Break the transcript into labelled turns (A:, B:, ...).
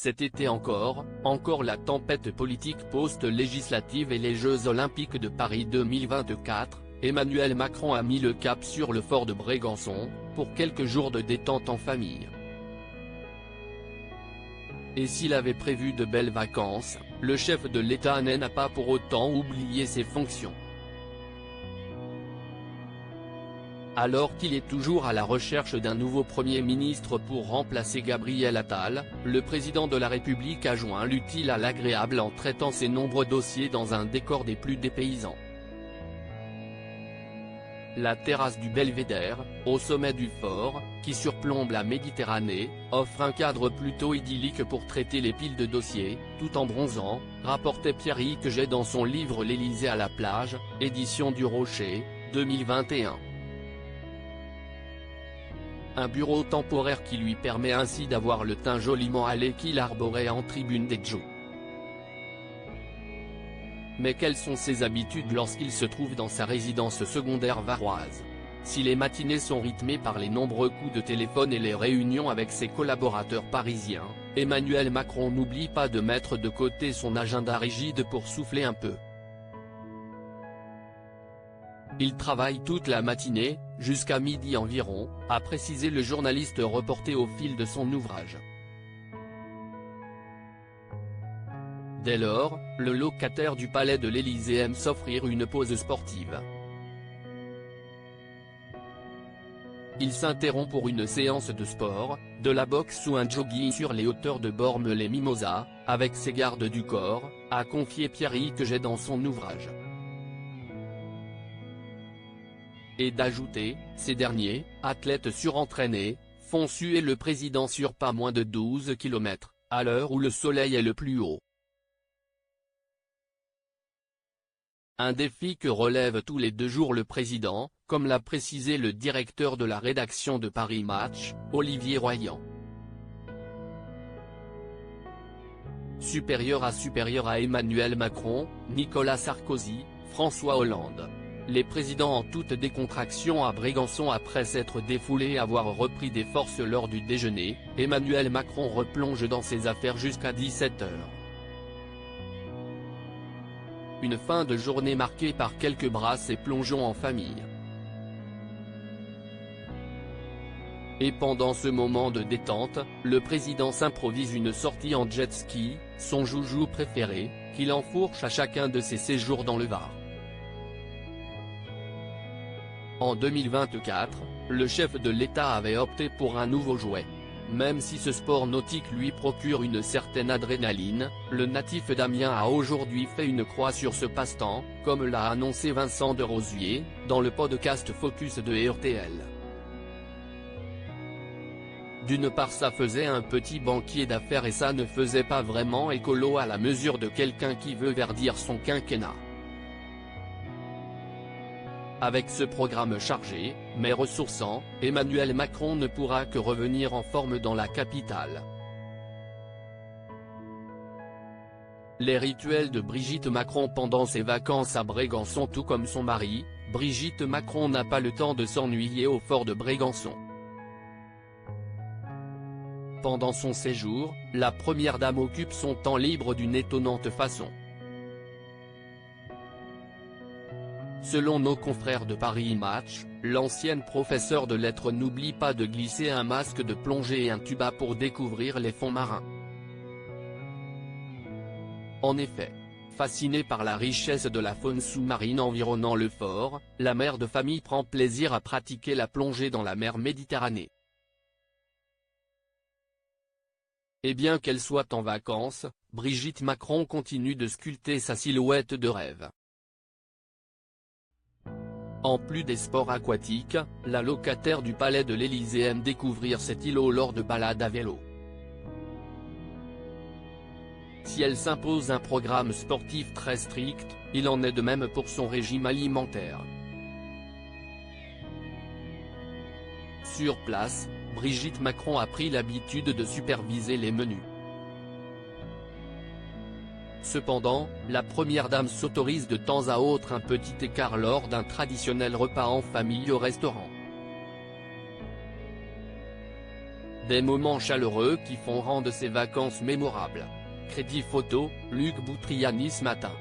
A: Cet été encore la tempête politique post-législative et les Jeux Olympiques de Paris 2024, Emmanuel Macron a mis le cap sur le fort de Brégançon, pour quelques jours de détente en famille. Et s'il avait prévu de belles vacances, le chef de l'État n'a pas pour autant oublié ses fonctions. Alors qu'il est toujours à la recherche d'un nouveau Premier ministre pour remplacer Gabriel Attal, le président de la République a joint l'utile à l'agréable en traitant ses nombreux dossiers dans un décor des plus dépaysants. La terrasse du Belvédère, au sommet du fort, qui surplombe la Méditerranée, offre un cadre plutôt idyllique pour traiter les piles de dossiers, tout en bronzant, rapportait Pierrick Jay dans son livre L'Élysée à la plage, édition du Rocher, 2021. Un bureau temporaire qui lui permet ainsi d'avoir le teint joliment hâlé qu'il arborait en tribune des Joe. Mais quelles sont ses habitudes lorsqu'il se trouve dans sa résidence secondaire varoise? Si les matinées sont rythmées par les nombreux coups de téléphone et les réunions avec ses collaborateurs parisiens, Emmanuel Macron n'oublie pas de mettre de côté son agenda rigide pour souffler un peu. Il travaille toute la matinée, jusqu'à midi environ, a précisé le journaliste reporté au fil de son ouvrage. Dès lors, le locataire du palais de l'Élysée aime s'offrir une pause sportive. Il s'interrompt pour une séance de sport, de la boxe ou un jogging sur les hauteurs de Bormes-les-Mimosas, avec ses gardes du corps, a confié Pierrick Jay dans son ouvrage. Et d'ajouter, ces derniers, athlètes surentraînés, font suer le président sur pas moins de 12 km, à l'heure où le soleil est le plus haut. Un défi que relève tous les 2 jours le président, comme l'a précisé le directeur de la rédaction de Paris Match, Olivier Royan. Supérieur à Emmanuel Macron, Nicolas Sarkozy, François Hollande. Les présidents en toute décontraction à Brégançon après s'être défoulés et avoir repris des forces lors du déjeuner, Emmanuel Macron replonge dans ses affaires jusqu'à 17 h. Une fin de journée marquée par quelques brasses et plongeons en famille. Et pendant ce moment de détente, le président s'improvise une sortie en jet ski, son joujou préféré, qu'il enfourche à chacun de ses séjours dans le Var. En 2024, le chef de l'État avait opté pour un nouveau jouet. Même si ce sport nautique lui procure une certaine adrénaline, le natif d'Amiens a aujourd'hui fait une croix sur ce passe-temps, comme l'a annoncé Vincent de Rosier, dans le podcast Focus de RTL. D'une part ça faisait un petit banquier d'affaires et ça ne faisait pas vraiment écolo à la mesure de quelqu'un qui veut verdir son quinquennat. Avec ce programme chargé, mais ressourçant, Emmanuel Macron ne pourra que revenir en forme dans la capitale. Les rituels de Brigitte Macron pendant ses vacances à Brégançon. Tout comme son mari, Brigitte Macron n'a pas le temps de s'ennuyer au fort de Brégançon. Pendant son séjour, la première dame occupe son temps libre d'une étonnante façon. Selon nos confrères de Paris Match, l'ancienne professeure de lettres n'oublie pas de glisser un masque de plongée et un tuba pour découvrir les fonds marins. En effet, fascinée par la richesse de la faune sous-marine environnant le fort, la mère de famille prend plaisir à pratiquer la plongée dans la mer Méditerranée. Et bien qu'elle soit en vacances, Brigitte Macron continue de sculpter sa silhouette de rêve. En plus des sports aquatiques, la locataire du palais de l'Élysée aime découvrir cet îlot lors de balades à vélo. Si elle s'impose un programme sportif très strict, il en est de même pour son régime alimentaire. Sur place, Brigitte Macron a pris l'habitude de superviser les menus. Cependant, la première dame s'autorise de temps à autre un petit écart lors d'un traditionnel repas en famille au restaurant. Des moments chaleureux qui font rendre ces vacances mémorables. Crédit photo, Luc Boutriani ce matin.